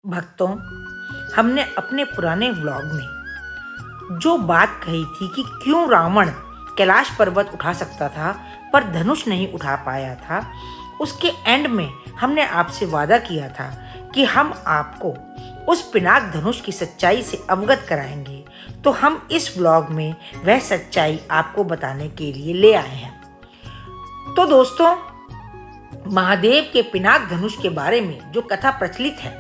भक्तों, हमने अपने पुराने व्लॉग में जो बात कही थी कि क्यों रावण कैलाश पर्वत उठा सकता था पर धनुष नहीं उठा पाया था, उसके एंड में हमने आपसे वादा किया था कि हम आपको उस पिनाक धनुष की सच्चाई से अवगत कराएंगे। तो हम इस व्लॉग में वह सच्चाई आपको बताने के लिए ले आए हैं। तो दोस्तों, महादेव के पिनाक धनुष के बारे में जो कथा प्रचलित है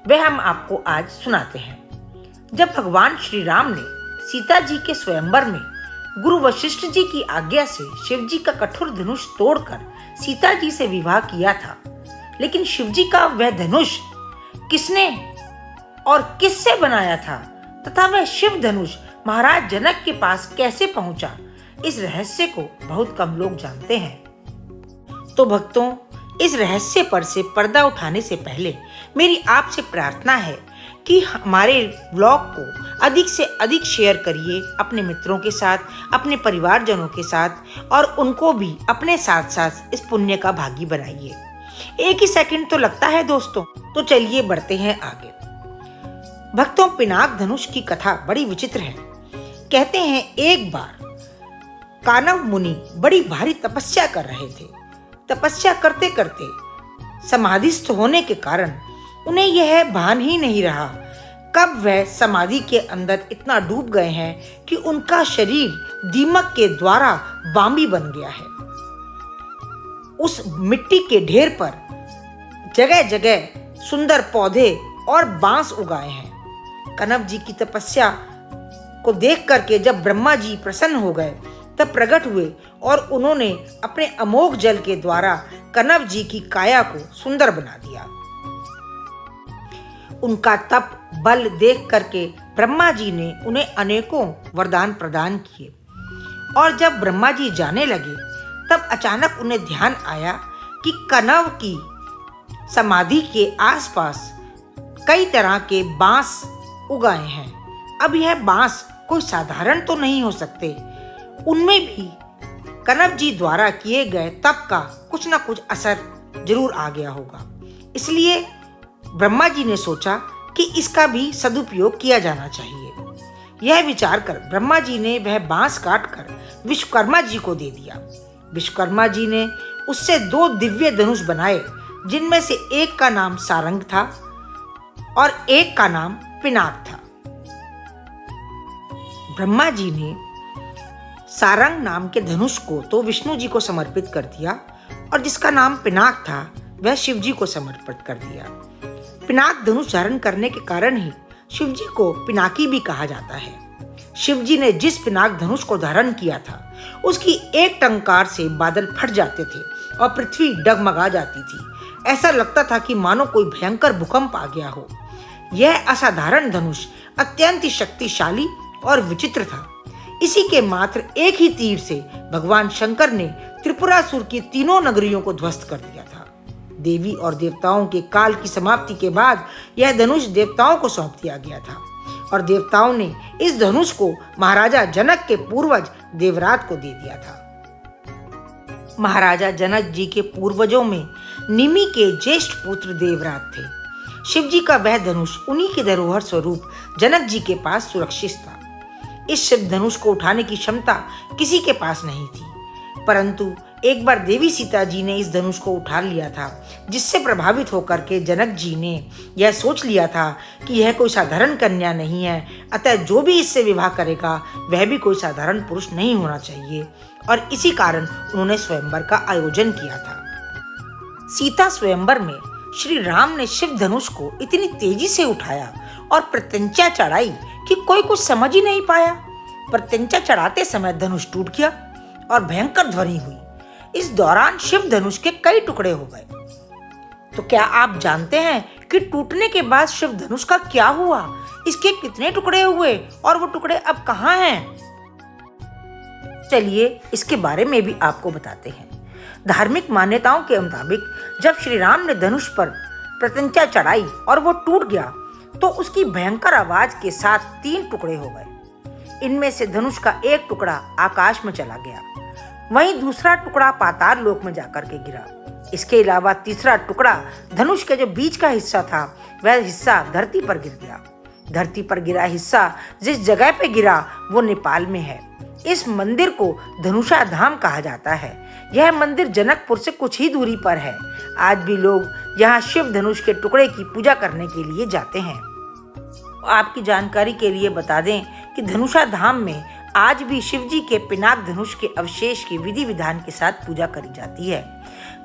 वह हम आपको आज सुनाते हैं। जब भगवान श्री राम ने सीता जी के स्वयंवर में गुरु वशिष्ठ जी की आज्ञा से शिव जी का कठोर धनुष तोड़कर सीता जी से विवाह किया था, लेकिन शिव जी का वह धनुष किसने और किससे बनाया था तथा वह शिव धनुष महाराज जनक के पास कैसे पहुंचा, इस रहस्य को बहुत कम लोग जानते हैं। तो भक्तों, इस रहस्य पर से पर्दा उठाने से पहले मेरी आपसे प्रार्थना है कि हमारे व्लॉग को अधिक से अधिक शेयर करिए अपने मित्रों के साथ, अपने परिवारजनों के साथ, और उनको भी अपने साथ साथ इस पुण्य का भागी बनाइए। एक ही सेकंड तो लगता है दोस्तों। तो चलिए बढ़ते हैं आगे। भक्तों, पिनाक धनुष की कथा बड़ी विचित्र है। कहते हैं एक बार कानव मुनि बड़ी भारी तपस्या कर रहे थे। तपस्या करते करते समाधिस्थ होने के कारण उन्हें यह भान ही नहीं रहा कब वह समाधि के अंदर इतना डूब गए हैं कि उनका शरीर दीमक के द्वारा बांबी बन गया है। उस मिट्टी के ढेर पर जगह जगह सुंदर पौधे और बांस उगाए हैं। कनव जी की तपस्या को देख करके जब ब्रह्मा जी प्रसन्न हो गए तब प्रकट हुए और उन्होंने अपने अमोघ जल के द्वारा कनव जी की काया को सुंदर बना दिया। उनका तप बल देख करके ब्रह्मा जी ने उन्हें अनेकों वरदान प्रदान किए, और जब ब्रह्मा जी जाने लगे तब अचानक उन्हें ध्यान आया कि कनव की समाधि के आसपास कई तरह के बांस उगाए हैं। अब यह बांस कोई साधारण तो नहीं हो सकते, उनमें भी कनव जी द्वारा किए गए तप का कुछ न कुछ असर जरूर आ गया होगा। इसलिए ब्रह्मा जी ने सोचा कि इसका भी सदुपयोग किया जाना चाहिए। यह विचार कर ब्रह्मा जी ने वह बांस काटकर विश्वकर्मा जी को दे दिया। विश्वकर्मा जी ने उससे 2 दिव्य धनुष बनाए, जिनमें से एक का नाम सारंग था और एक का नाम पिनाक था। ब्रह्मा जी ने सारंग नाम के धनुष को तो विष्णु जी को समर्पित कर दिया, और जिसका नाम पिनाक था वह शिव जी को समर्पित कर दिया। पिनाक धनुष धारण करने के कारण ही शिव जी को पिनाकी भी कहा जाता है। शिव जी ने जिस पिनाक धनुष को धारण किया था उसकी एक टंकार से बादल फट जाते थे और पृथ्वी डगमगा जाती थी। ऐसा लगता था कि मानो कोई भयंकर भूकंप आ गया हो। यह असाधारण धनुष अत्यंत शक्तिशाली और विचित्र था। इसी के मात्र एक ही तीर से भगवान शंकर ने त्रिपुरासुर की 3 नगरियों को ध्वस्त कर दिया था। देवी और देवताओं के काल की समाप्ति के बाद यह धनुष देवताओं को सौंप दिया गया था, और देवताओं ने इस धनुष को महाराजा जनक के पूर्वज देवरात को दे दिया था। महाराजा जनक जी के पूर्वजों में निमि के ज्येष्ठ पुत्र देवरात थे। शिव जी का वह धनुष उन्हीं के धरोहर स्वरूप जनक जी के पास सुरक्षित था। इस शिव धनुष को उठाने की क्षमता किसी के पास नहीं थी, परंतु एक बार देवी सीता जी ने इस धनुष को उठा लिया था, जिससे प्रभावित होकर के जनक जी ने यह सोच लिया था कि यह कोई साधारण कन्या नहीं है, अतः जो भी इससे विवाह करेगा वह भी कोई साधारण पुरुष नहीं होना चाहिए, और इसी कारण उन्होंने स्वयंवर का आयोजन किया था। सीता स्वयंवर में श्री राम ने शिव धनुष को इतनी तेजी से उठाया और प्रत्यंचा चढ़ाई कि कोई कुछ समझ ही नहीं पाया। प्रत्यंचा चढ़ाते समय धनुष टूट गया और भयंकर ध्वनि हुई। इस दौरान शिव धनुष के कई टुकड़े हो गए। तो क्या आप जानते हैं कि टूटने के बाद शिव धनुष का क्या हुआ? इसके कितने टुकड़े हुए और वो टुकड़े अब कहाँ हैं? चलिए इसके बारे में भी आपको बताते हैं। धार्मिक मान्यताओं के मुताबिक जब श्री राम ने धनुष पर प्रत्यंचा चढ़ाई और वो टूट गया तो उसकी भयंकर आवाज के साथ 3 टुकड़े हो गए। इनमें से धनुष का एक टुकड़ा आकाश में चला गया, वहीं दूसरा टुकड़ा पाताल लोक में जाकर के गिरा। इसके अलावा तीसरा टुकड़ा धनुष के जो बीच का हिस्सा था वह हिस्सा धरती पर गिर गया। धरती पर गिरा हिस्सा जिस जगह पे गिरा वो नेपाल में है। इस मंदिर को धनुषा धाम कहा जाता है। यह मंदिर जनकपुर से कुछ ही दूरी पर है। आज भी लोग यहाँ शिव धनुष के टुकड़े की पूजा करने के लिए जाते हैं। आपकी जानकारी के लिए बता दें कि धनुषा धाम में आज भी शिवजी के पिनाक धनुष के अवशेष की विधि विधान के साथ पूजा करी जाती है।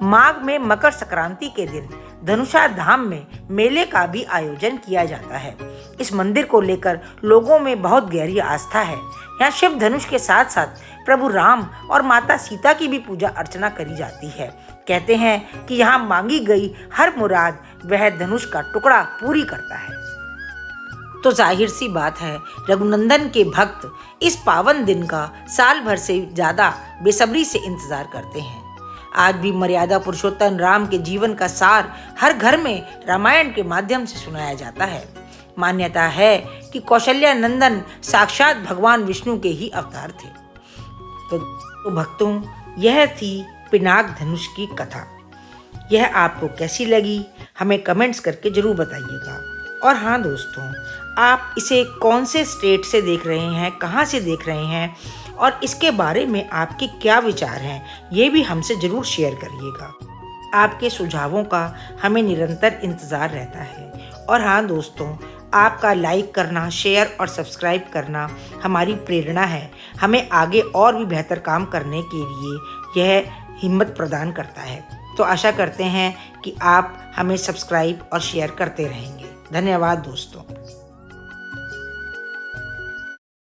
माघ में मकर संक्रांति के दिन धनुषा धाम में मेले का भी आयोजन किया जाता है। इस मंदिर को लेकर लोगों में बहुत गहरी आस्था है। यहाँ शिव धनुष के साथ साथ प्रभु राम और माता सीता की भी पूजा अर्चना करी जाती है। कहते हैं कि यहाँ मांगी गई हर मुराद वह धनुष का टुकड़ा पूरी करता है। तो जाहिर सी बात है, रघुनंदन के भक्त इस पावन दिन का साल भर से ज़्यादा बेसब्री से इंतजार करते हैं। आज भी मर्यादा पुरुषोत्तम राम के जीवन का सार हर घर में रामायण के माध्यम से सुनाया जाता है। मान्यता है कि कौशल्या नंदन साक्षात भगवान विष्णु के ही अवतार थे। तो भक्तों, यह थी पिनाक धनुष की कथा। यह आपको कैसी लगी हमें कमेंट्स करके जरूर बताइएगा। और हाँ दोस्तों, आप इसे कौन से स्टेट से देख रहे हैं, कहाँ से देख रहे हैं और इसके बारे में आपके क्या विचार हैं, ये भी हमसे ज़रूर शेयर करिएगा। आपके सुझावों का हमें निरंतर इंतज़ार रहता है। और हाँ दोस्तों, आपका लाइक करना, शेयर और सब्सक्राइब करना हमारी प्रेरणा है। हमें आगे और भी बेहतर काम करने के लिए यह हिम्मत प्रदान करता है। तो आशा करते हैं कि आप हमें सब्सक्राइब और शेयर करते रहेंगे। धन्यवाद दोस्तों।